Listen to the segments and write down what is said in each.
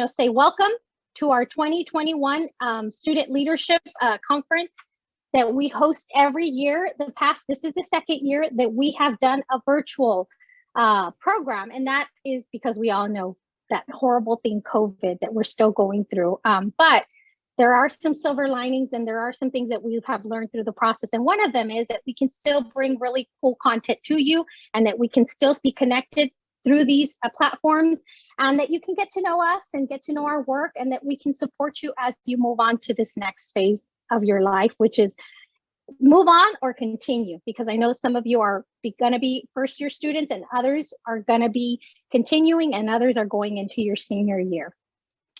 say welcome to our 2021 Student Leadership Conference that we host every year. This is the second year that we have done a virtual program, and that is because we all know that horrible thing, COVID, that we're still going through. But there are some silver linings, and there are some things that we have learned through the process. And one of them is that we can still bring really cool content to you, and that we can still be connected through these platforms, and that you can get to know us and get to know our work, and that we can support you as you move on to this next phase of your life, which is move on or continue, because I know some of you are going to be first year students, and others are going to be continuing, and others are going into your senior year.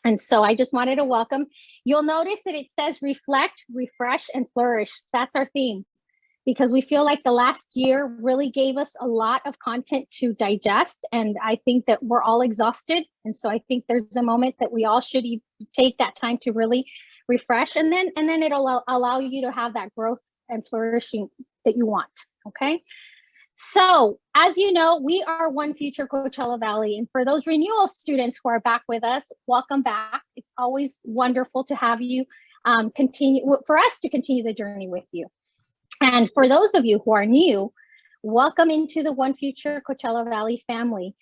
And so I just wanted to welcome. You'll notice that it says reflect, refresh, and flourish. That's our theme, because we feel like the last year really gave us a lot of content to digest. And I think that we're all exhausted. And so I think there's a moment that we all should take that time to really refresh. And then it'll allow you to have that growth and flourishing that you want, okay? So as you know, we are OneFuture Coachella Valley. And for those renewal students who are back with us, welcome back. It's always wonderful to have you for us to continue the journey with you. And for those of you who are new, welcome into the OneFuture Coachella Valley family.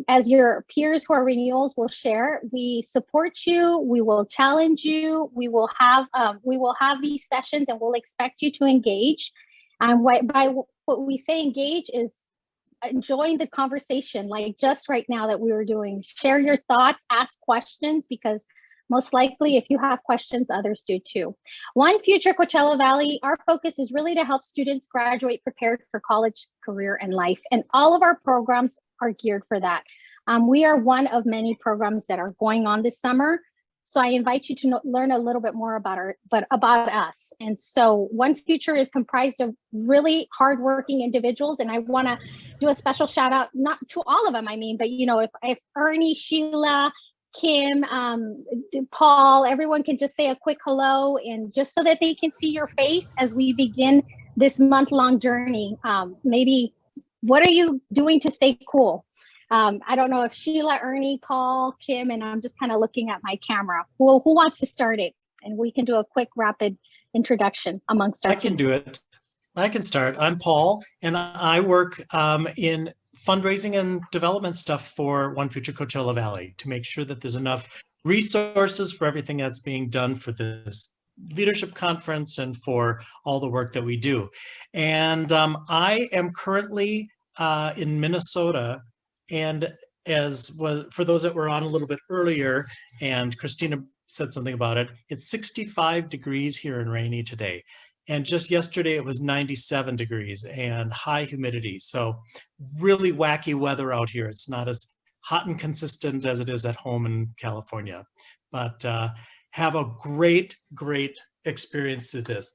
As your peers who are renewals will share, we support you, we will challenge you, we will have these sessions, and we'll expect you to engage. And by what we say engage is enjoying the conversation, like just right now that we were doing. Share your thoughts, ask questions, because most likely, if you have questions, others do too. OneFuture Coachella Valley, our focus is really to help students graduate prepared for college, career, and life. And all of our programs are geared for that. We are one of many programs that are going on this summer. So I invite you to learn a little bit more about us. And so OneFuture is comprised of really hardworking individuals. And I want to do a special shout out, not to all of them, I mean, but if Ernie, Sheila, Kim, Paul, everyone can just say a quick hello, and just so that they can see your face as we begin this month-long journey. Maybe what are you doing to stay cool? I don't know if Sheila, Ernie, Paul, Kim, and I'm just kind of looking at my camera. Who wants to start it? And we can do a quick, rapid introduction amongst our team. I can do it. I can start. I'm Paul, and I work in fundraising and development stuff for OneFuture Coachella Valley to make sure that there's enough resources for everything that's being done for this leadership conference and for all the work that we do. And I am currently in Minnesota, and for those that were on a little bit earlier, and Cristina said something about it, it's 65 degrees here in Rainy today. And just yesterday it was 97 degrees and high humidity. So really wacky weather out here. It's not as hot and consistent as it is at home in California. But have a great, great experience to this.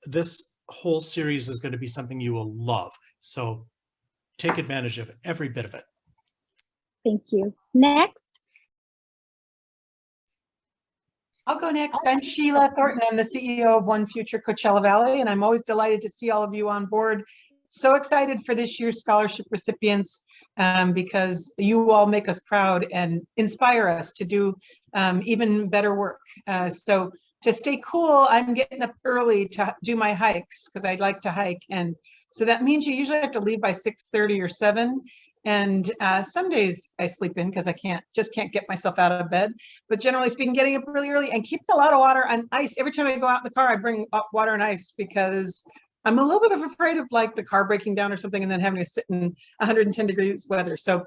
This whole series is going to be something you will love. So take advantage of it, every bit of it. Thank you. Next. I'll go next. I'm Sheila Thornton. I'm the CEO of OneFuture Coachella Valley, and I'm always delighted to see all of you on board. So excited for this year's scholarship recipients because you all make us proud and inspire us to do even better work. So to stay cool, I'm getting up early to do my hikes because I like to hike. And so that means you usually have to leave by 6:30 or 7. And some days I sleep in because I just can't get myself out of bed. But generally speaking, getting up really early and keeping a lot of water and ice. Every time I go out in the car, I bring up water and ice because I'm a little bit afraid of like the car breaking down or something and then having to sit in 110 degrees weather. So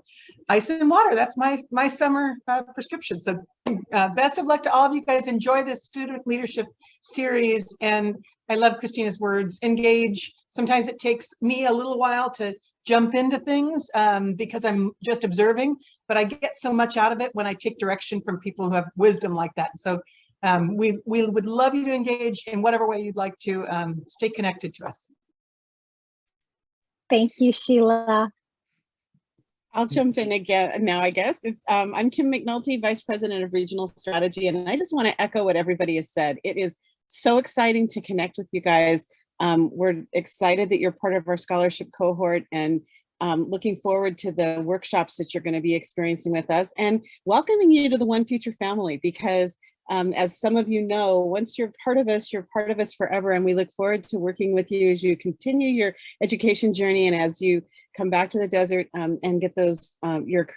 ice and water, that's my summer prescription. So best of luck to all of you guys. Enjoy this student leadership series. And I love Christina's words, engage. Sometimes it takes me a little while to jump into things because I'm just observing, but I get so much out of it when I take direction from people who have wisdom like that. So we would love you to engage in whatever way you'd like to stay connected to us. Thank you, Sheila. I'll jump in again now, I guess. I'm Kim McNulty, Vice President of Regional Strategy, and I just want to echo what everybody has said. It is so exciting to connect with you guys. We're excited that you're part of our scholarship cohort, and looking forward to the workshops that you're going to be experiencing with us, and welcoming you to the OneFuture family, because as some of you know, once you're part of us forever, and we look forward to working with you as you continue your education journey and as you come back to the desert and get those your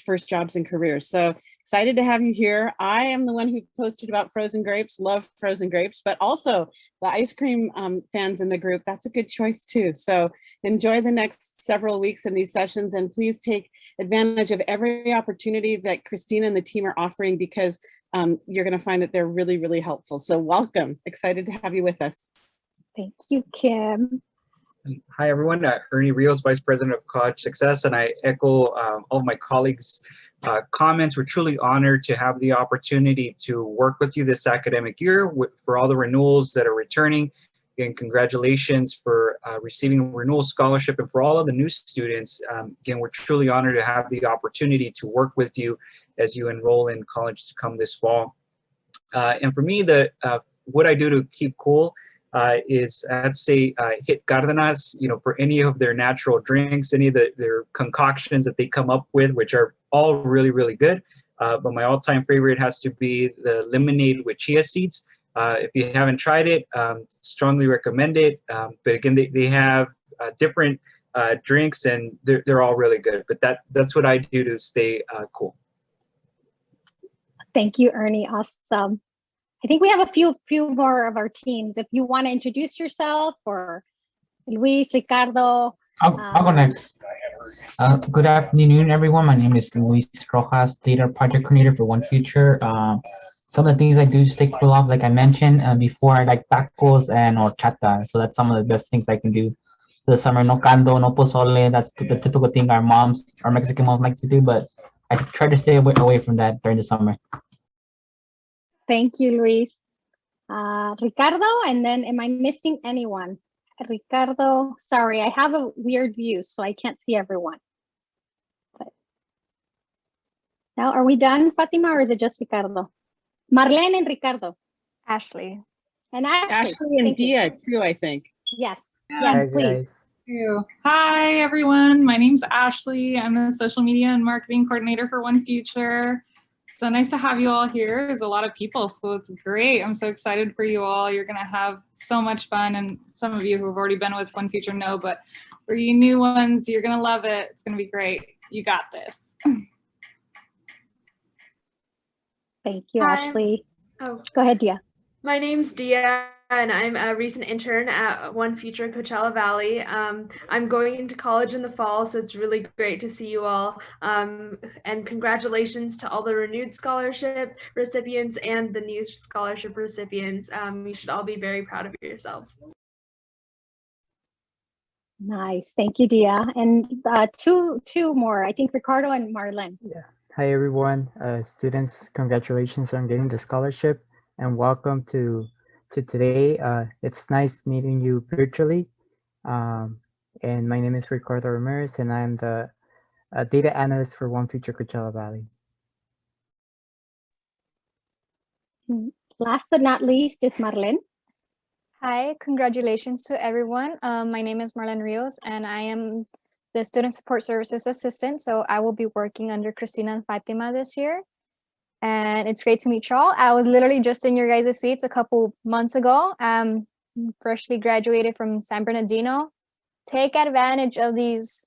first jobs and careers. So excited to have you here. I am the one who posted about frozen grapes, love frozen grapes, but also the ice cream fans in the group, that's a good choice too. So enjoy the next several weeks in these sessions, and please take advantage of every opportunity that Cristina and the team are offering, because you're going to find that they're really, really helpful. So welcome. Excited to have you with us. Thank you, Kim. Hi, everyone. Ernie Rios, Vice President of College Success, and I echo all of my colleagues' comments. We're truly honored to have the opportunity to work with you this academic year for all the renewals that are returning. Again, congratulations for receiving a renewal scholarship, and for all of the new students. Again, we're truly honored to have the opportunity to work with you as you enroll in college to come this fall. And for me, what I do to keep cool is, I'd say, hit Cardenas, for any of their natural drinks, any of their concoctions that they come up with, which are all really, really good. But my all-time favorite has to be the lemonade with chia seeds. If you haven't tried it, strongly recommend it. But again, they have different drinks, and they're all really good. But that's what I do to stay cool. Thank you, Ernie. Awesome. I think we have a few more of our teams. If you want to introduce yourself, or Luis, Ricardo. I'll go next. Good afternoon, everyone. My name is Luis Rojas, Data Project Coordinator for OneFuture. Some of the things I do to stay cool off, like I mentioned before, I like tacos and horchata. So that's some of the best things I can do for the summer. No caldo, no pozole. That's the typical thing our Mexican moms like to do, but I try to stay away from that during the summer. Thank you, Luis. Ricardo, and then am I missing anyone? Ricardo, sorry, I have a weird view, so I can't see everyone. But now, are we done, Fatima, or is it just Ricardo? Marlene and Ricardo. Ashley. And Ashley. Ashley and Dia too, I think. Yes, Yeah. yes, please. Hi, everyone. My name's Ashley. I'm the social media and marketing coordinator for OneFuture. So nice to have you all here. There's a lot of people, so it's great. I'm so excited for you all. You're going to have so much fun, and some of you who have already been with OneFuture know, but for you new ones, you're going to love it. It's going to be great. You got this. Thank you, Hi. Ashley. Oh, Go ahead, Dia. my name's Dia, and I'm a recent intern at OneFuture Coachella Valley. I'm going into college in the fall, so it's really great to see you all. And congratulations to all the renewed scholarship recipients and the new scholarship recipients. You should all be very proud of yourselves. Nice. Thank you, Dia. And two more, I think Ricardo and Marlene. Yeah. Hi, everyone. Students, congratulations on getting the scholarship, and welcome to today. It's nice meeting you virtually. And my name is Ricardo Ramirez, and I'm the data analyst for OneFuture Coachella Valley. Last but not least is Marlene. Hi, congratulations to everyone. My name is Marlene Rios, and I am the Student Support Services Assistant. So I will be working under Cristina and Fatima this year. And it's great to meet y'all. I was literally just in your guys' seats a couple months ago. Freshly graduated from San Bernardino. Take advantage of these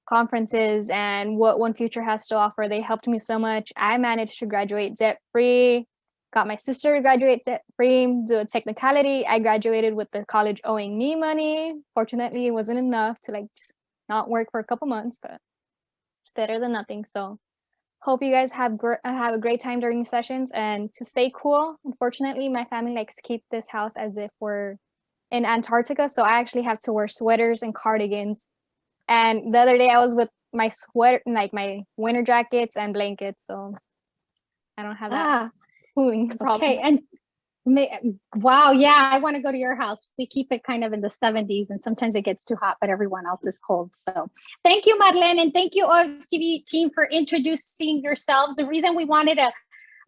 conferences and what OneFuture has to offer. They helped me so much. I managed to graduate debt-free. Got my sister to graduate debt-free. Do a technicality. I graduated with the college owing me money. Fortunately, it wasn't enough to just not work for a couple months, but it's better than nothing. So hope you guys have a great time during the sessions, and to stay cool. Unfortunately, my family likes to keep this house as if we're in Antarctica, so I actually have to wear sweaters and cardigans. And the other day I was with my sweater, my winter jackets and blankets, so I don't have that cooling problem. Okay, and wow, yeah, I want to go to your house. We keep it kind of in the 70s, and sometimes it gets too hot, but everyone else is cold. So thank you, Marlene, and thank you, OFCV team, for introducing yourselves. The reason we wanted to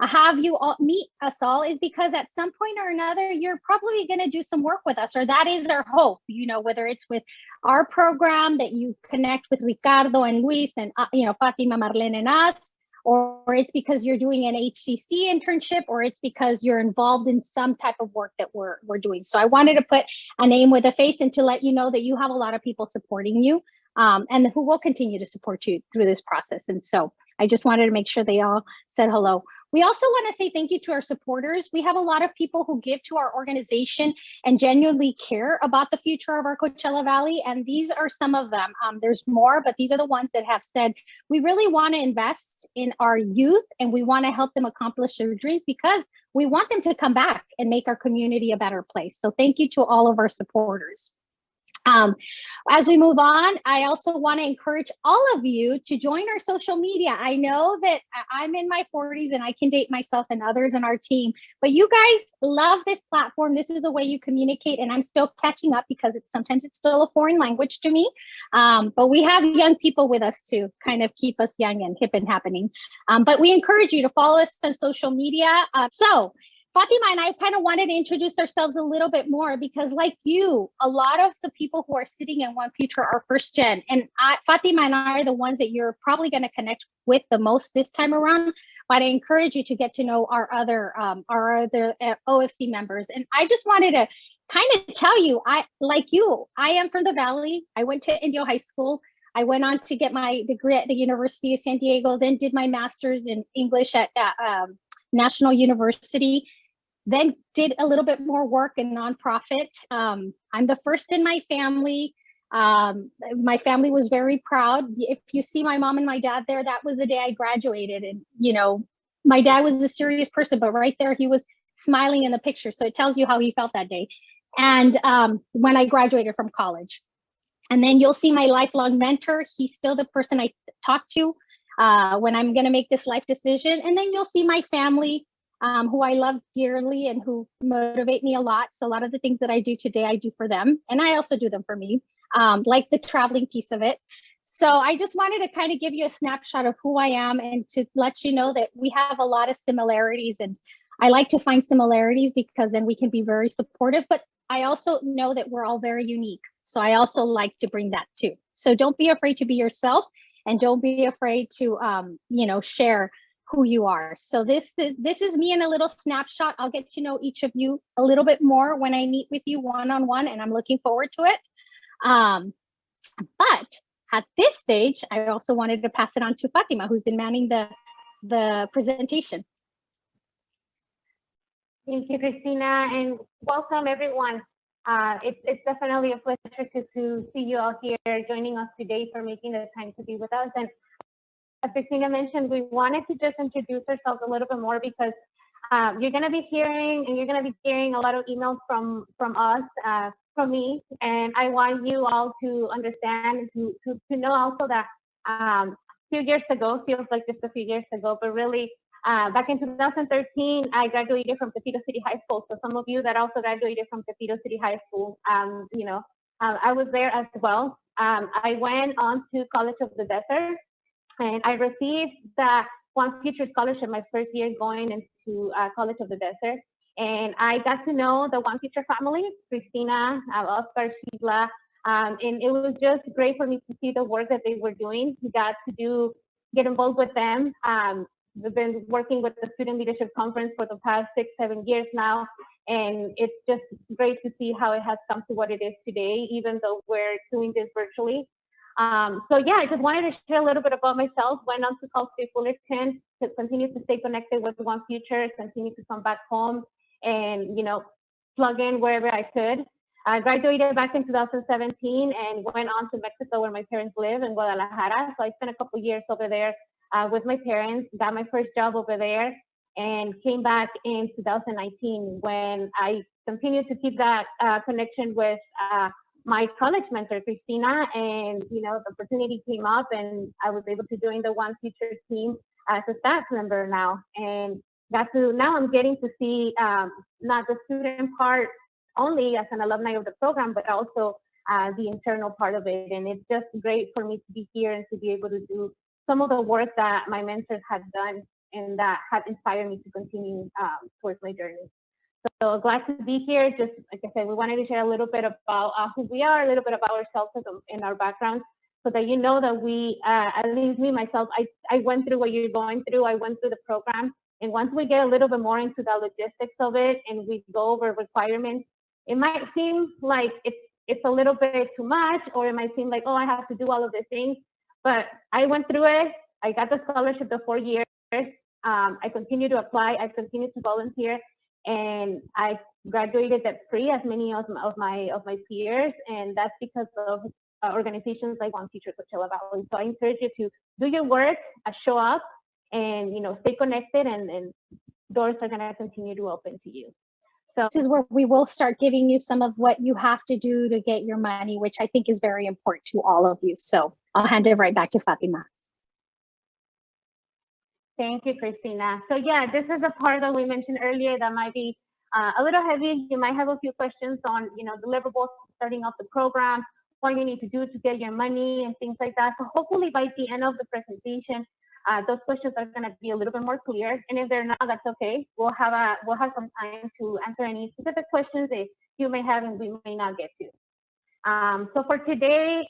have you all meet us all is because at some point or another, you're probably going to do some work with us, or that is our hope, you know, whether it's with our program that you connect with Ricardo and Luis and, you know, Fatima, Marlene and us, or it's because you're doing an HCC internship, or it's because you're involved in some type of work that we're doing. So I wanted to put a name with a face and to let you know that you have a lot of people supporting you, and who will continue to support you through this process. And so I just wanted to make sure they all said hello. We also want to say thank you to our supporters. We have a lot of people who give to our organization and genuinely care about the future of our Coachella Valley. And these are some of them. There's more, but these are the ones that have said, we really want to invest in our youth and we want to help them accomplish their dreams because we want them to come back and make our community a better place. So thank you to all of our supporters. As we move on, I also want to encourage all of you to join our social media. I know that I'm in my 40s and I can date myself and others in our team, but you guys love this platform. This is a way you communicate, and I'm still catching up because sometimes it's still a foreign language to me. But we have young people with us to kind of keep us young and hip and happening. But we encourage you to follow us on social media. So Fatima and I kind of wanted to introduce ourselves a little bit more because, like you, a lot of the people who are sitting in OneFuture are first gen. And Fatima and I are the ones that you're probably going to connect with the most this time around. But I encourage you to get to know our other OFC members. And I just wanted to kind of tell you, like you, I am from the Valley. I went to Indio High School. I went on to get my degree at the University of San Diego, then did my master's in English at National University. Then did a little bit more work in nonprofit. I'm the first in my family. My family was very proud. If you see my mom and my dad there, that was the day I graduated. And, you know, my dad was a serious person, but right there, he was smiling in the picture. So it tells you how he felt that day. And when I graduated from college. And then you'll see my lifelong mentor. He's still the person I talk to when I'm going to make this life decision. And then you'll see my family, who I love dearly and who motivate me a lot. So a lot of the things that I do today, I do for them. And I also do them for me, like the traveling piece of it. So I just wanted to kind of give you a snapshot of who I am and to let you know that we have a lot of similarities. And I like to find similarities because then we can be very supportive. But I also know that we're all very unique. So I also like to bring that too. So don't be afraid to be yourself and don't be afraid to, you know, share who you are. So this is me in a little snapshot. I'll get to know each of you a little bit more when I meet with you one-on-one, and I'm looking forward to it. But at this stage, I also wanted to pass it on to Fatima, who's been manning the presentation. Thank you, Cristina, and welcome everyone. It's definitely a pleasure to see you all here joining us today for making the time to be with us. And as Cristina mentioned, we wanted to just introduce ourselves a little bit more because you're going to be hearing a lot of emails from us, from me, and I want you all to understand and to know also that a few years ago, feels like just a few years ago, but really back in 2013, I graduated from Tepito City High School. So some of you that also graduated from Tepito City High School, you know, I was there as well. I went on to College of the Desert. And I received the OneFuture scholarship my first year going into College of the Desert. And I got to know the OneFuture family, Cristina, Oscar, Sheila, and it was just great for me to see the work that they were doing. We got to get involved with them. We've been working with the Student Leadership Conference for the past 6-7 years now. And it's just great to see how it has come to what it is today, even though we're doing this virtually. So yeah, I just wanted to share a little bit about myself. Went on to Cal State Fullerton to continue to stay connected with OneFuture, continue to come back home and, you know, plug in wherever I could. I graduated back in 2017 and went on to Mexico where my parents live in Guadalajara. So I spent a couple years over there with my parents, got my first job over there and came back in 2019 when I continued to keep that connection with my college mentor, Cristina, and, you know, the opportunity came up and I was able to join the OneFuture team as a staff member now. And now I'm getting to see not the student part only as an alumni of the program, but also the internal part of it. And it's just great for me to be here and to be able to do some of the work that my mentors had done and that have inspired me to continue towards my journey. So glad to be here. Just like I said, we wanted to share a little bit about who we are, a little bit about ourselves and our backgrounds, so that you know that we, at least me, myself, I went through what you're going through. I went through the program. And once we get a little bit more into the logistics of it and we go over requirements, it might seem like it's a little bit too much, or it might seem like, oh, I have to do all of these things. But I went through it. I got the scholarship the 4 years. I continue to apply. I continue to volunteer, and I graduated debt free as many of my peers. And that's because of organizations like OneFuture Coachella Valley. So I encourage you to do your work, show up, and stay connected, and doors are going to continue to open to you. So this is where we will start giving you some of what you have to do to get your money, which I think is very important to all of you. So I'll hand it right back to Fatima. Thank you, Cristina. So yeah, this is a part that we mentioned earlier that might be a little heavy. You might have a few questions on, deliverables, starting off the program, what you need to do to get your money and things like that. So hopefully by the end of the presentation, those questions are going to be a little bit more clear. And if they're not, that's okay. We'll have some time to answer any specific questions that you may have and we may not get to. So for today,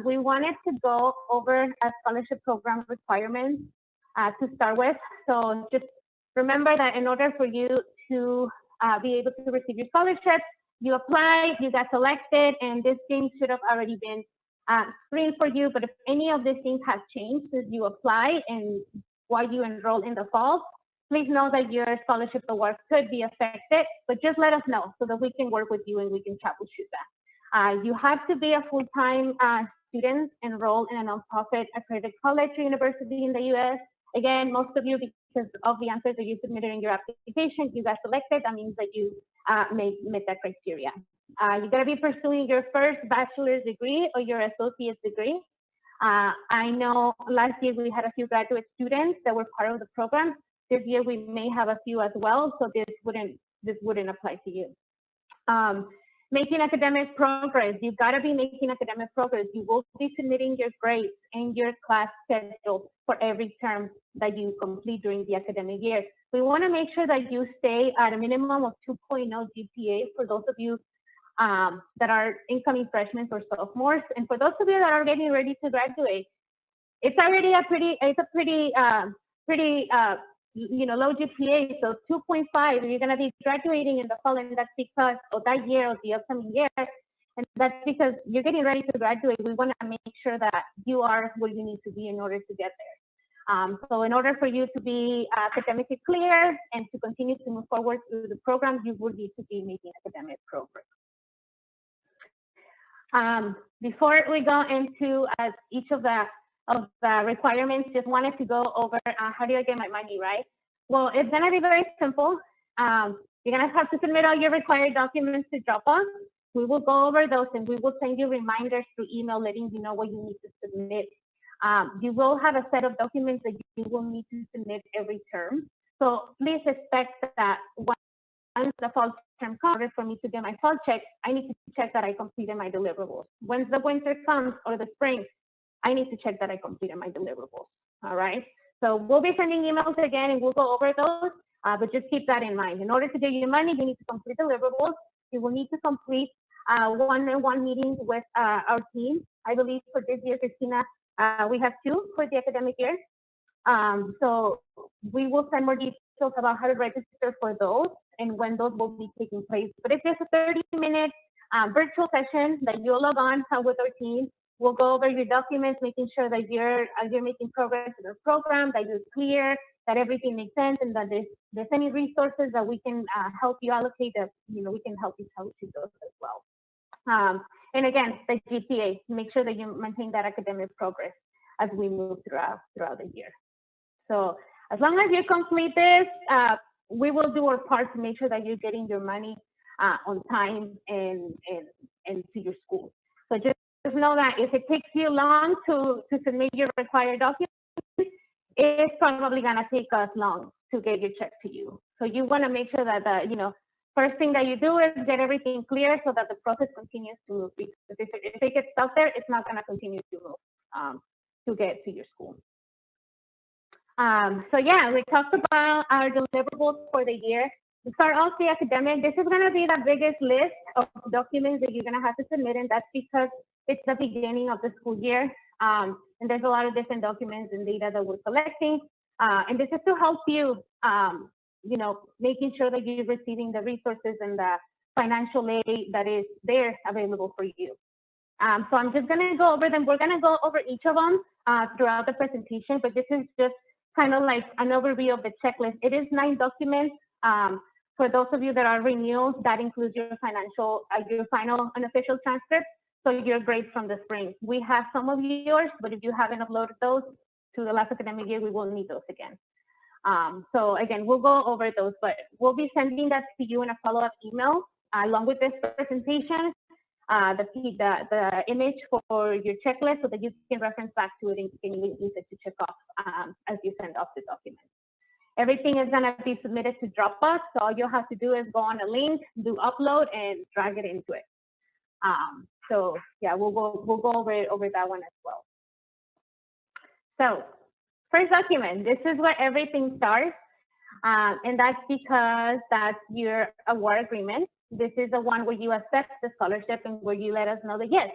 we wanted to go over a scholarship program requirements to start with. So just remember that in order for you to be able to receive your scholarship, you applied, you got selected, and this thing should have already been screened for you. But if any of these things have changed since you apply and while you enroll in the fall, please know that your scholarship award could be affected, but just let us know so that we can work with you and we can troubleshoot that. You have to be a full-time student enrolled in a nonprofit accredited college or university in the US. Again, most of you, because of the answers that you submitted in your application, you got selected. That means that you met that criteria. You gotta be pursuing your first bachelor's degree or your associate's degree. I know last year we had a few graduate students that were part of the program. This year we may have a few as well, so this wouldn't apply to you. Making academic progress. You've got to be making academic progress. You will be submitting your grades and your class schedule for every term that you complete during the academic year. We want to make sure that you stay at a minimum of 2.0 GPA for those of you that are incoming freshmen or sophomores, and for those of you that are getting ready to graduate. It's already a pretty low GPA, so 2.5, you're going to be graduating in the fall, and that's because of that year or the upcoming year, and that's because you're getting ready to graduate. We want to make sure that you are where you need to be in order to get there. So in order for you to be academically clear and to continue to move forward through the program, you will need to be making academic progress. Before we go into each of the requirements, just wanted to go over how do I get my money, right? Well, it's gonna be very simple. You're gonna have to submit all your required documents to Dropbox. We will go over those and we will send you reminders through email letting you know what you need to submit. You will have a set of documents that you will need to submit every term. So please expect that once the fall term comes, for me to get my fall check, I need to check that I completed my deliverables. Once the winter comes or the spring, I need to check that I completed my deliverables, all right? So we'll be sending emails again and we'll go over those, but just keep that in mind. In order to get your money, you need to complete deliverables. You will need to complete one-on-one meetings with our team. I believe for this year, Cristina, we have 2 for the academic year. So we will send more details about how to register for those and when those will be taking place. But it's just a 30-minute virtual session that you'll log on with our team. We'll go over your documents, making sure that you're making progress in the program, that you're clear, that everything makes sense, and that there's any resources that we can help you allocate, that we can help you allocate those as well. And again, the GPA, make sure that you maintain that academic progress as we move throughout the year. So as long as you complete this, we will do our part to make sure that you're getting your money on time and to your school. So just know that if it takes you long to submit your required documents, it's probably gonna take us long to get your check to you. So you wanna make sure that first thing that you do is get everything clear so that the process continues to move. Because if it gets stuck there, it's not gonna continue to move to get to your school. So yeah, we talked about our deliverables for the year. To start off the academic, this is going to be the biggest list of documents that you're going to have to submit, and that's because it's the beginning of the school year. And there's a lot of different documents and data that we're collecting. And this is to help you, you know, making sure that you're receiving the resources and the financial aid that is there available for you. So I'm just going to go over them. We're going to go over each of them throughout the presentation, but this is just kind of like an overview of the checklist. It is 9 documents. For those of you that are renewals, that includes your your final unofficial transcript, so your grades from the spring. We have some of yours, but if you haven't uploaded those to the last academic year, we will need those again. So again, we'll go over those, but we'll be sending that to you in a follow-up email along with this presentation, the image for your checklist so that you can reference back to it and you can use it to check off as you send off the document. Everything is going to be submitted to Dropbox, so all you'll have to do is go on a link, do upload, and drag it into it. So yeah, we'll go over that one as well. So first document, this is where everything starts, and that's because that's your award agreement. This is the one where you accept the scholarship and where you let us know that yes,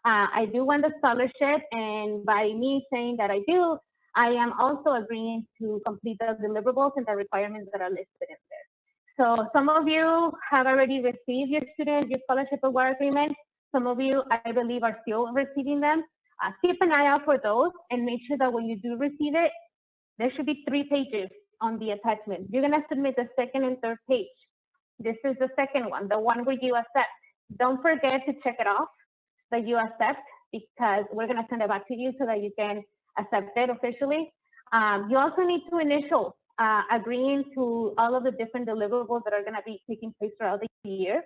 I do want the scholarship, and by me saying that I do, I am also agreeing to complete the deliverables and the requirements that are listed in there. So some of you have already received your scholarship award agreement. Some of you, I believe, are still receiving them. Keep an eye out for those and make sure that when you do receive it, there should be 3 pages on the attachment. You're going to submit the second and third page. This is the second one, the one where you accept. Don't forget to check it off that you accept, because we're going to send it back to you so that you can accept it officially. You also need to initial agreeing to all of the different deliverables that are going to be taking place throughout the year.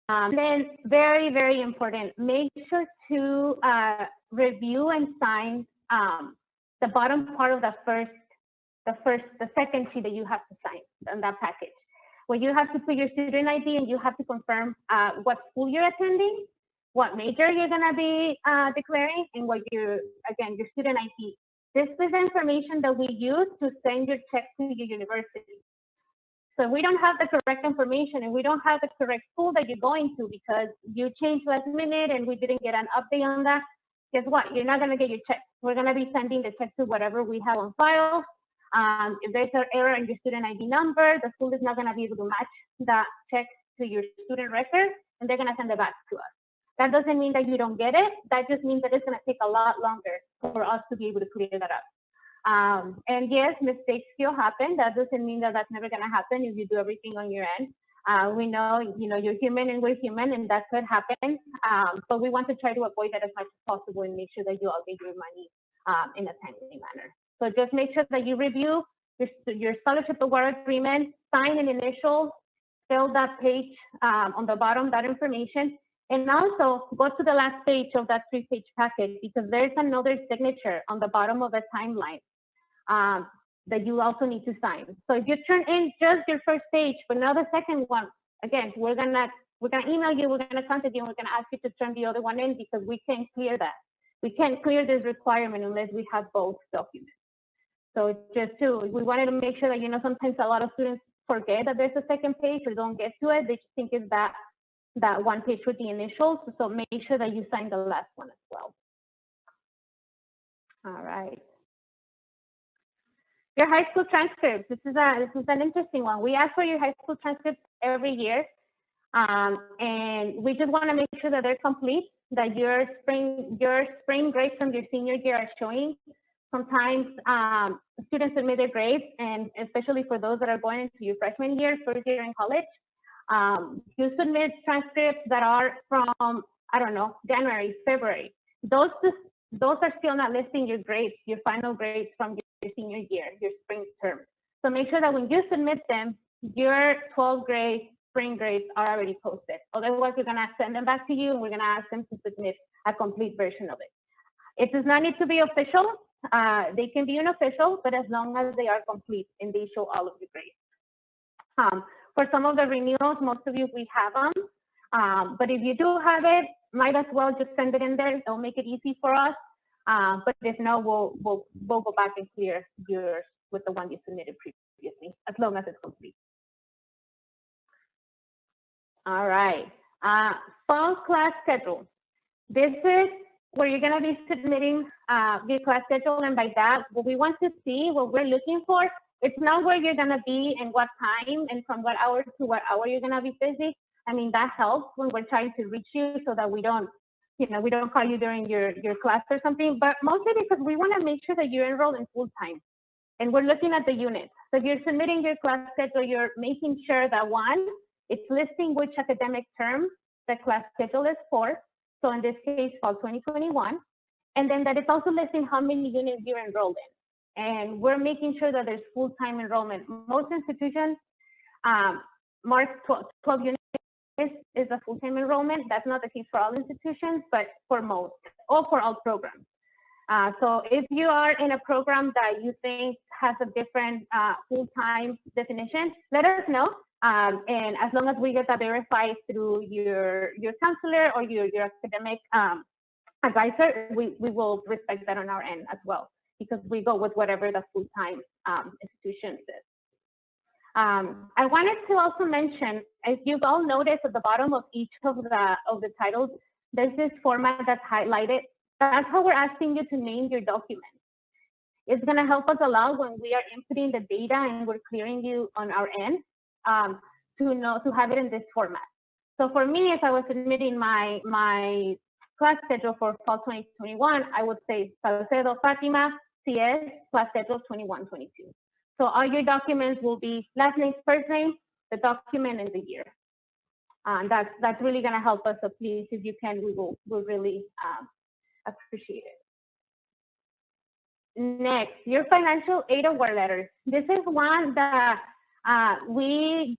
Then very, very important, make sure to review and sign the bottom part of the second sheet that you have to sign on that package, where you have to put your student ID and you have to confirm what school you're attending, what major you're going to be declaring, and what your student ID. This is information that we use to send your check to your university. So we don't have the correct information and we don't have the correct school that you're going to because you changed last minute and we didn't get an update on that. Guess what? You're not going to get your check. We're going to be sending the check to whatever we have on file. If there's an error in your student ID number, the school is not going to be able to match that check to your student record, and they're going to send it back to us. That doesn't mean that you don't get it. That just means that it's going to take a lot longer for us to be able to clear that up. And yes, mistakes still happen. That doesn't mean that that's never going to happen if you do everything on your end. We know, you're human and we're human, and that could happen. But we want to try to avoid that as much as possible and make sure that you all get your money in a timely manner. So just make sure that you review your scholarship award agreement, sign an initial, fill that page on the bottom, that information, and also go to the last page of that 3-page package because there's another signature on the bottom of the timeline that you also need to sign. So if you turn in just your first page, but now the second one, again, we're gonna email you, we're gonna contact you, and we're gonna ask you to turn the other one in because we can't clear that. We can't clear this requirement unless we have both documents. So we wanted to make sure that, sometimes a lot of students forget that there's a second page or don't get to it. They just think it's that one page with the initials. So make sure that you sign the last one as well. All right. Your high school transcripts. This is an interesting one. We ask for your high school transcripts every year. And we just want to make sure that they're complete, that your spring grades from your senior year are showing. Sometimes students submit their grades, and especially for those that are going into your freshman year, first year in college, you submit transcripts that are from, I don't know, January, February. Those are still not listing your grades, your final grades from your senior year, your spring term. So make sure that when you submit them, your 12th grade spring grades are already posted. Otherwise, we're going to send them back to you and we're going to ask them to submit a complete version of it. It does not need to be official. They can be unofficial, but as long as they are complete and they show all of the grades. For some of the renewals, most of you, we have them. But if you do have it, might as well just send it in there. It'll make it easy for us. But if no, we'll go back and clear yours with the one you submitted previously, as long as it's complete. All right. Fall class schedule. This is where you're going to be submitting your class schedule, and by that, what we want to see, what we're looking for, it's not where you're going to be and what time and from what hour to what hour you're going to be busy. I mean, that helps when we're trying to reach you so that we don't call you during your class or something, but mostly because we want to make sure that you're enrolled in full time. And we're looking at the units. So if you're submitting your class schedule, you're making sure that one, it's listing which academic term the class schedule is for. So in this case, fall 2021. And then that it's also listing how many units you're enrolled in. And we're making sure that there's full-time enrollment. Most institutions mark 12 units is a full-time enrollment. That's not the case for all institutions, but for most, or for all programs. So if you are in a program that you think has a different full-time definition, let us know. And as long as we get that verified through your counselor or your academic advisor, we will respect that on our end as well, because we go with whatever the full-time institution is. I wanted to also mention, as you've all noticed at the bottom of each of the titles, there's this format that's highlighted. That's how we're asking you to name your document. It's going to help us a lot when we are inputting the data and we're clearing you on our end to have it in this format. So for me, if I was submitting my class schedule for fall 2021, I would say Salcedo Fatima CS class schedule 21-22. So all your documents will be last name, first name, the document, and the year. That's really going to help us. So please, if you can, we'll really appreciate it. Next, your financial aid award letters. This is one that we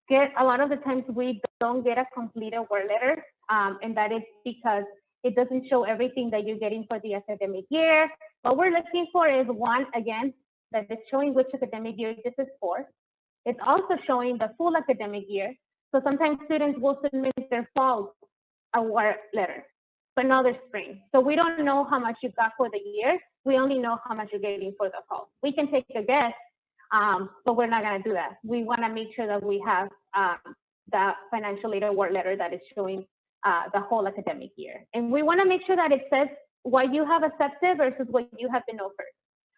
get a lot of the times. We don't get a complete award letter, and that is because it doesn't show everything that you're getting for the academic year. What we're looking for is one, again, that it's showing which academic year this is for. It's also showing the full academic year. So sometimes students will submit their fall award letter, but not their spring. So we don't know how much you got for the year. We only know how much you're getting for the fall. We can take a guess, but we're not going to do that. We want to make sure that we have the financial aid award letter that is showing the whole academic year. And we want to make sure that it says what you have accepted versus what you have been offered.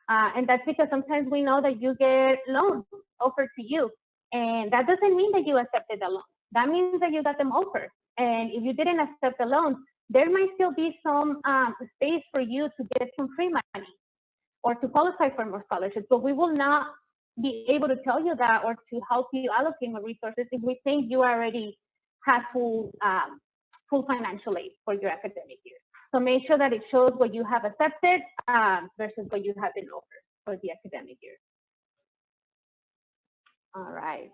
And that's because sometimes we know that you get loans offered to you. And that doesn't mean that you accepted the loan. That means that you got them offered. And if you didn't accept the loan, there might still be some space for you to get some free money or to qualify for more scholarships. But we will not be able to tell you that or to help you allocate more resources if we think you already have full financial aid for your academic year. So make sure that it shows what you have accepted versus what you have been offered for the academic year. All right.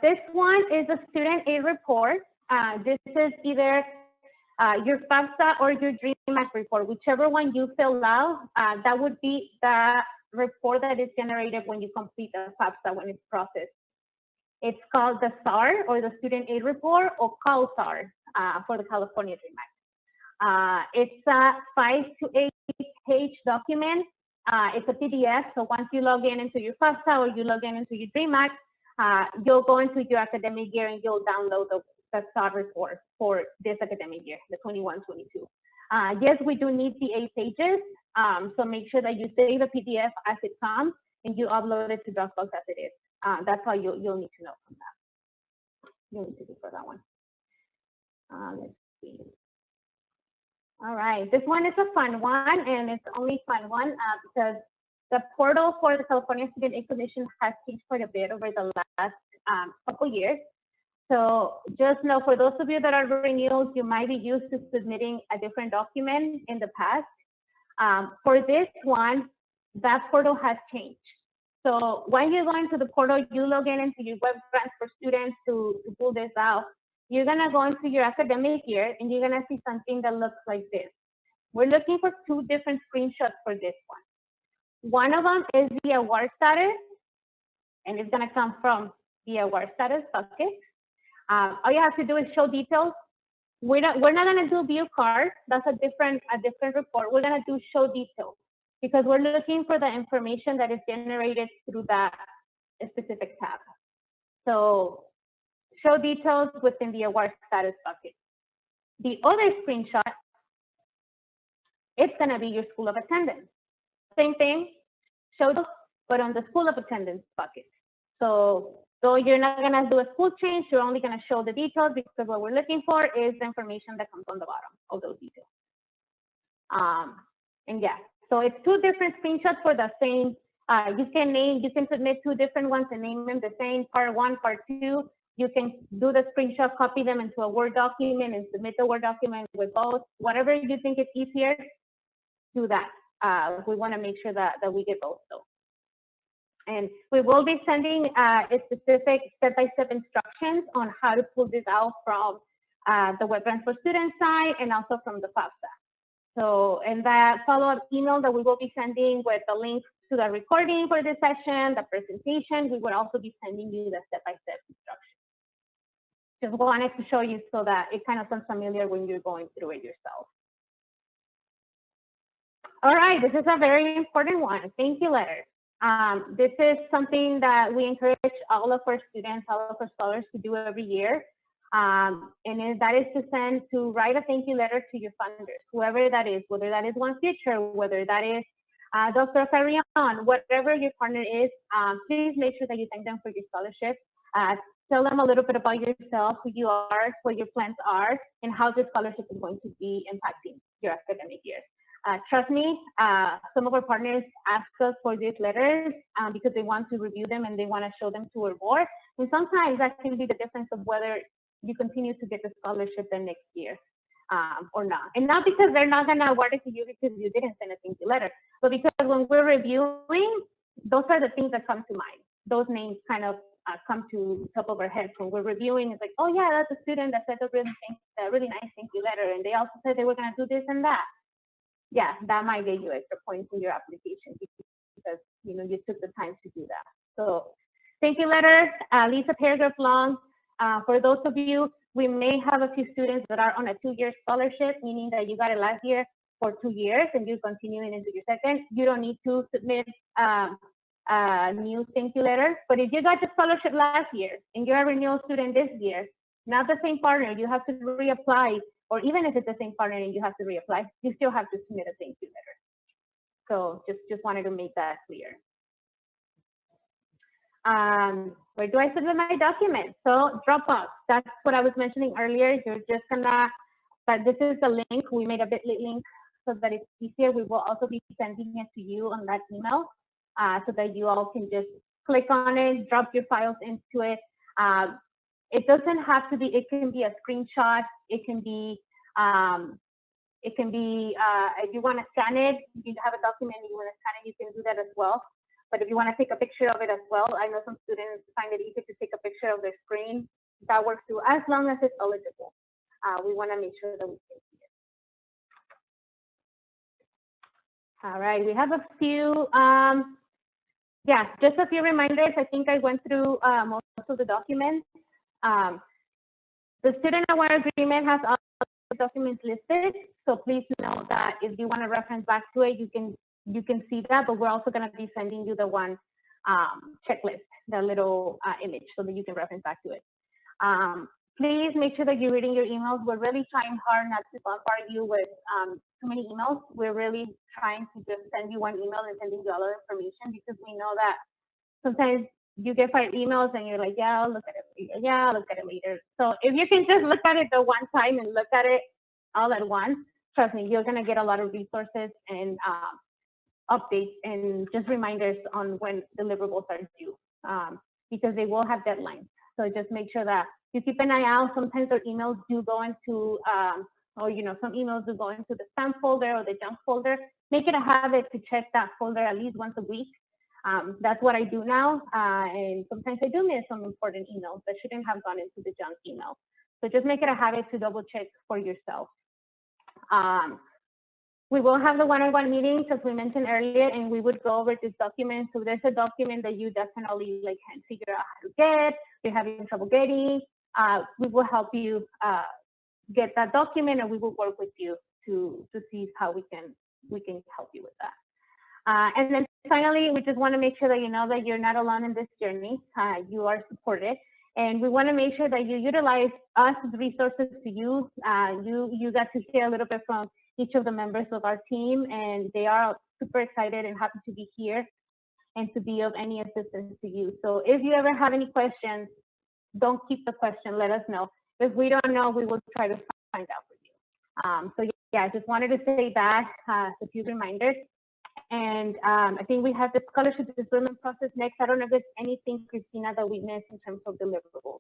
This one is a student aid report. This is either your FAFSA or your DREAMAC report, whichever one you fill out. That would be the report that is generated when you complete the FAFSA when it's processed. It's called the SAR, or the Student Aid Report, or CALSAR for the California DREAMAC. It's a 5 to 8 page document. It's a PDF, so once you log in into your FAFSA or you log in into your DREAMAC, you'll go into your academic year and you'll download the SAR report for this academic year, the 21-22. Yes, we do need the 8 pages, so make sure that you save the PDF as it comes and you upload it to Dropbox as it is. That's all you'll need to know from that. You'll need to do for that one. Let's see. All right, this one is a fun one, and it's the only fun one because the portal for the California Student Aid Commission has changed quite a bit over the last couple years. So just know, for those of you that are renewals, you might be used to submitting a different document in the past. For this one, that portal has changed. So when you go into the portal, you log in into your web grants for students to pull this out. You're gonna go into your academic year and you're gonna see something that looks like this. We're looking for 2 different screenshots for this one. One of them is the award status, and it's gonna come from the award status bucket. All you have to do is show details. we're not gonna do view cards. That's a different report. We're gonna do show details because we're looking for the information that is generated through that specific tab. So show details within the award status bucket. The other screenshot, it's gonna be your school of attendance. Same thing, show those, but on the school of attendance bucket. So you're not gonna do a school change, you're only gonna show the details because what we're looking for is the information that comes on the bottom of those details. And yeah, so it's two different screenshots for the same, you can submit two different ones and name them the same, part 1, part 2. You can do the screenshot, copy them into a Word document and submit the Word document with both. Whatever you think is easier, do that. We wanna make sure that we get both though. And we will be sending a specific step-by-step instructions on how to pull this out from the Webgrants for Students side and also from the FAFSA. So in that follow-up email that we will be sending with the link to the recording for this session, the presentation, we would also be sending you the step-by-step instructions. Just wanted to show you so that it kind of sounds familiar when you're going through it yourself. All right, this is a very important one. Thank you letter. This is something that we encourage all of our students, all of our scholars to do every year. And that is to write a thank you letter to your funders, whoever that is, whether that is OneFuture, whether that is Dr. Farion, whatever your partner is, please make sure that you thank them for your scholarship. Tell them a little bit about yourself, who you are, what your plans are, and how this scholarship is going to be impacting your academic year. Trust me, some of our partners ask us for these letters because they want to review them and they want to show them to our board. And sometimes that can be the difference of whether you continue to get the scholarship the next year or not. And not because they're not going to award it to you because you didn't send a thank you letter, but because when we're reviewing, those are the things that come to mind. Those names kind of come to the top of our heads when we're reviewing. It's like, oh yeah, that's a student that said a really nice thank you letter, and they also said they were going to do this and that. Yeah, that might get you extra points in your application because you took the time to do that. So thank you letter, at least a paragraph long. For those of you, we may have a few students that are on a 2-year scholarship, meaning that you got it last year for 2 years and you're continuing into your second. You don't need to submit a new thank you letter. But if you got the scholarship last year and you're a renewal student this year, not the same partner, you have to reapply. Or even if it's the same partner and you have to reapply, you still have to submit a thank you letter. So just wanted to make that clear. Where do I submit my documents? So Dropbox, that's what I was mentioning earlier. You're just gonna, but this is the link. We made a bit.ly link so that it's easier. We will also be sending it to you on that email so that you all can just click on it, drop your files into it. It doesn't have to be, it can be a screenshot. It can be, if you want to scan it, you have a document, you want to scan it, you can do that as well. But if you want to take a picture of it as well, I know some students find it easy to take a picture of their screen. That works too, as long as it's eligible. We want to make sure that we can see it. All right, we have a few, yeah, just a few reminders. I think I went through most of the documents. The student award agreement has all the documents listed, so please know that if you want to reference back to it, you can see that, but we're also going to be sending you the one checklist, the little image, so that you can reference back to it. Please make sure that you're reading your emails. We're really trying hard not to bombard you with too many emails. We're really trying to just send you one email and sending you all the information, because we know that sometimes you get 5 emails and you're like, yeah, I'll look at it later. Yeah, I'll look at it later. So if you can just look at it the one time and look at it all at once, trust me, you're gonna get a lot of resources and updates and just reminders on when deliverables are due, because they will have deadlines. So just make sure that you keep an eye out. Sometimes their emails do go into, or some emails do go into the spam folder or the junk folder. Make it a habit to check that folder at least once a week. That's what I do now, and sometimes I do miss some important emails that shouldn't have gone into the junk email. So just make it a habit to double check for yourself. We will have the one-on-one meetings, as we mentioned earlier, and we would go over this document. So there's a document that you definitely can't figure out how to get, you're having trouble getting. We will help you get that document, and we will work with you to see how we can help you with that. And then finally, we just want to make sure that you know that you're not alone in this journey. You are supported, and we want to make sure that you utilize us as resources to you. You got to hear a little bit from each of the members of our team, and they are super excited and happy to be here and to be of any assistance to you. So if you ever have any questions, don't keep the question, let us know. If we don't know, we will try to find out for you. So yeah, I just wanted to say that, a few reminders. And I think we have the scholarship disbursement process next. I don't know if there's anything, Cristina, that we missed in terms of deliverables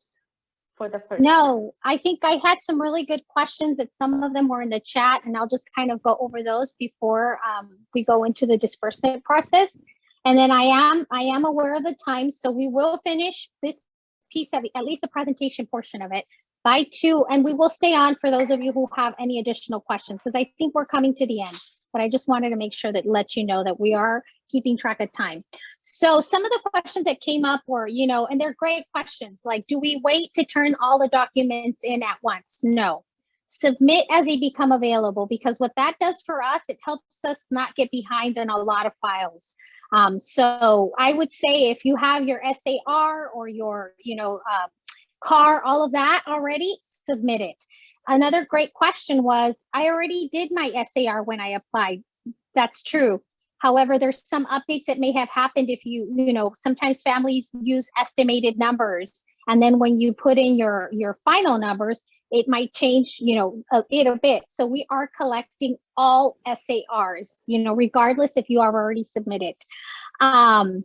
for the first. No, I think I had some really good questions, that some of them were in the chat, and I'll just kind of go over those before we go into the disbursement process. And then I am aware of the time, so we will finish this piece of at least the presentation portion of it by 2, and we will stay on for those of you who have any additional questions, because I think we're coming to the end. But I just wanted to make sure that let you know that we are keeping track of time. So some of the questions that came up were, you know, and they're great questions, like, do we wait to turn all the documents in at once? No. Submit as they become available, because what that does for us, it helps us not get behind on a lot of files. So I would say if you have your SAR or your, CAR, all of that already, submit it. Another great question was, I already did my SAR when I applied. That's true. However, there's some updates that may have happened if sometimes families use estimated numbers. And then when you put in your final numbers, it might change, it a bit. So we are collecting all SARs, regardless if you are already submitted. And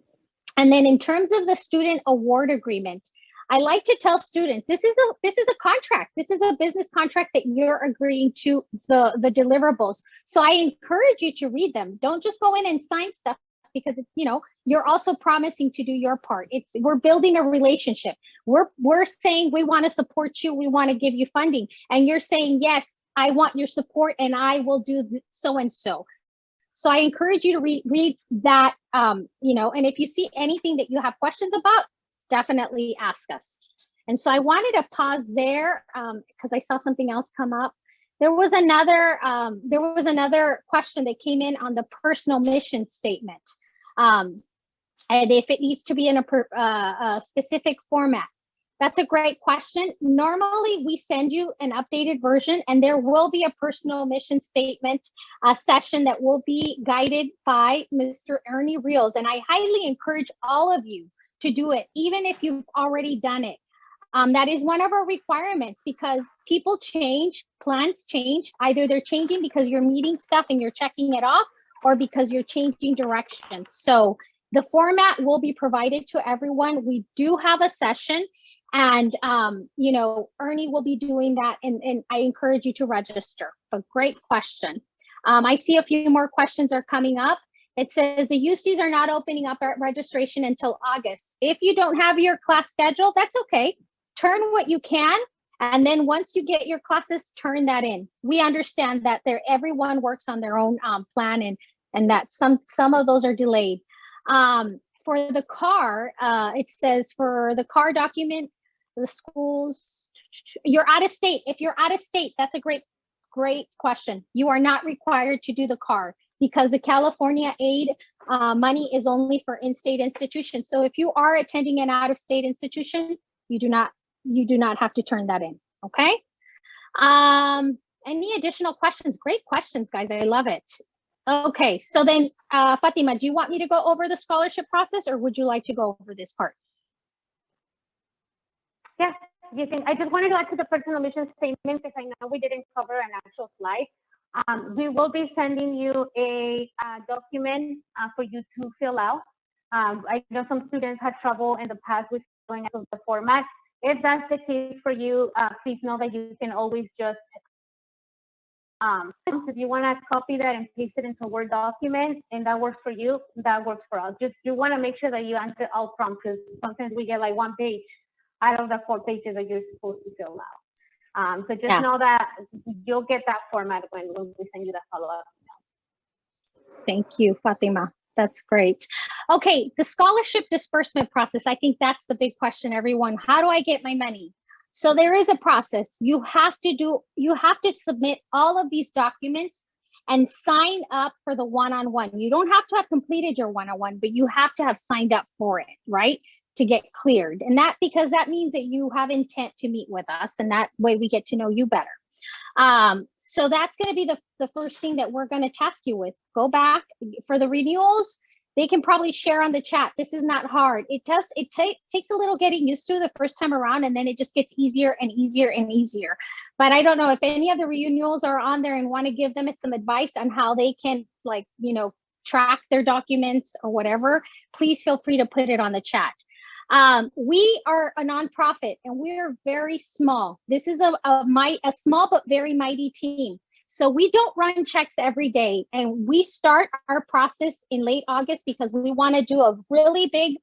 then in terms of the student award agreement, I like to tell students, this is a contract. This is a business contract that you're agreeing to the deliverables. So I encourage you to read them. Don't just go in and sign stuff, because you're also promising to do your part. We're building a relationship. We're saying we want to support you. We want to give you funding, and you're saying, yes, I want your support, and I will do so and so. So I encourage you to read that. And if you see anything that you have questions about, definitely ask us. And so I wanted to pause there because I saw something else come up. There was another question that came in on the personal mission statement, and if it needs to be in a specific format. That's a great question. Normally, we send you an updated version, and there will be a personal mission statement session that will be guided by Mr. Ernie Rios. And I highly encourage all of you to do it, even if you've already done it. That is one of our requirements, because people change, plans change. Either they're changing because you're meeting stuff and you're checking it off, or because you're changing directions. So the format will be provided to everyone. We do have a session, and Ernie will be doing that, and I encourage you to register. But great question. I see a few more questions are coming up. It says the UCs are not opening up at registration until August. If you don't have your class schedule, that's okay. Turn what you can, and then once you get your classes, turn that in. We understand that everyone works on their own plan, and that some of those are delayed. For the CAR, it says for the CAR document, the schools, you're out of state. If you're out of state, that's a great question. You are not required to do the CAR, because the California aid money is only for in-state institutions. So if you are attending an out-of-state institution, you do not have to turn that in, okay? Any additional questions? Great questions, guys, I love it. Okay, so then Fatima, do you want me to go over the scholarship process, or would you like to go over this part? Yes, you can. I just wanted to add to the personal mission statement, because I know we didn't cover an actual slide. We will be sending you a document for you to fill out. I know some students had trouble in the past with filling out the format. If that's the case for you, please know that you can always just, if you want to copy that and paste it into a Word document, and that works for you, that works for us. Just you want to make sure that you answer all prompts, because sometimes we get like 1 page out of the 4 pages that you're supposed to fill out. So just know that you'll get that format when we send you the follow-up email. Thank you, Fatima. That's great. Okay, the scholarship disbursement process. I think that's the big question, everyone. How do I get my money? So there is a process. You have to submit all of these documents and sign up for the one-on-one. You don't have to have completed your one-on-one, but you have to have signed up for it, right? To get cleared. And because that means that you have intent to meet with us, and that way we get to know you better. So that's going to be the first thing that we're going to task you with. Go back for the renewals. They can probably share on the chat. This is not hard. It takes a little getting used to the first time around, and then it just gets easier and easier and easier. But I don't know if any of the renewals are on there and want to give them some advice on how they can, like, track their documents or whatever. Please feel free to put it on the chat. We are a nonprofit and we're very small. This is a small but very mighty team. So we don't run checks every day, and we start our process in late August because we want to do a really big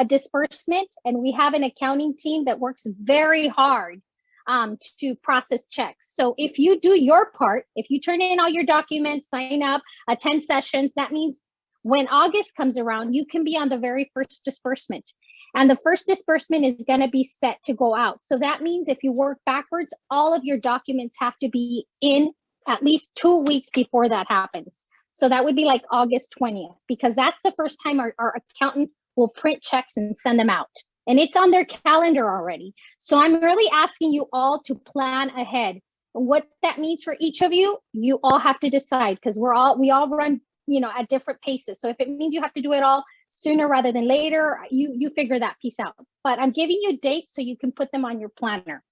disbursement, and we have an accounting team that works very hard to process checks. So if you do your part, if you turn in all your documents, sign up, attend sessions, that means when August comes around, you can be on the very first disbursement. And the first disbursement is going to be set to go out. So that means if you work backwards, all of your documents have to be in at least 2 weeks before that happens. So that would be like August 20th, because that's the first time our accountant will print checks and send them out. And it's on their calendar already. So I'm really asking you all to plan ahead. What that means for each of you, you all have to decide, because we all run, at different paces. So if it means you have to do it all sooner rather than later, you figure that piece out. But I'm giving you dates so you can put them on your planner.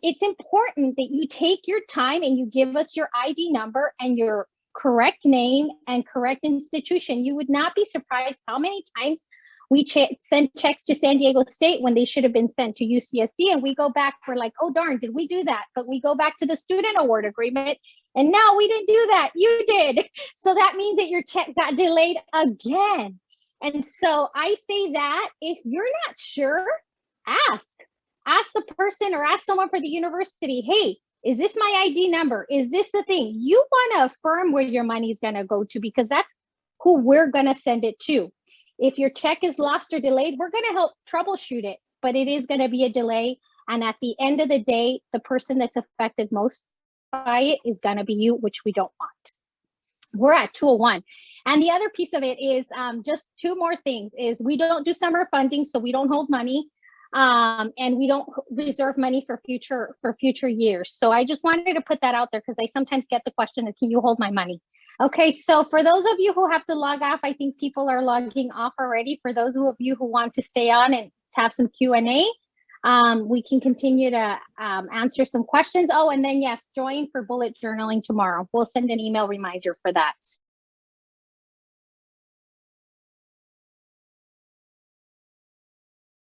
It's important that you take your time and you give us your ID number and your correct name and correct institution. You would not be surprised how many times we send checks to San Diego State when they should have been sent to UCSD, and we go back, we're like, oh darn, did we do that? But we go back to the student award agreement, and no, we didn't do that, you did. So that means that your check got delayed again. And so I say that if you're not sure, ask the person or ask someone for the university, hey, is this my ID number? Is this the thing? You want to affirm where your money is going to go to, because that's who we're going to send it to. If your check is lost or delayed, we're going to help troubleshoot it, but it is going to be a delay. And at the end of the day, the person that's affected most by it is going to be you, which we don't want. We're at 201. And the other piece of it is just two more things is we don't do summer funding, so we don't hold money. And we don't reserve money for future years. So I just wanted to put that out there because I sometimes get the question, can you hold my money? Okay, so for those of you who have to log off, I think people are logging off already. For those of you who want to stay on and have some Q&A, we can continue to answer some questions. Oh, and then yes, join for bullet journaling tomorrow. We'll send an email reminder for that.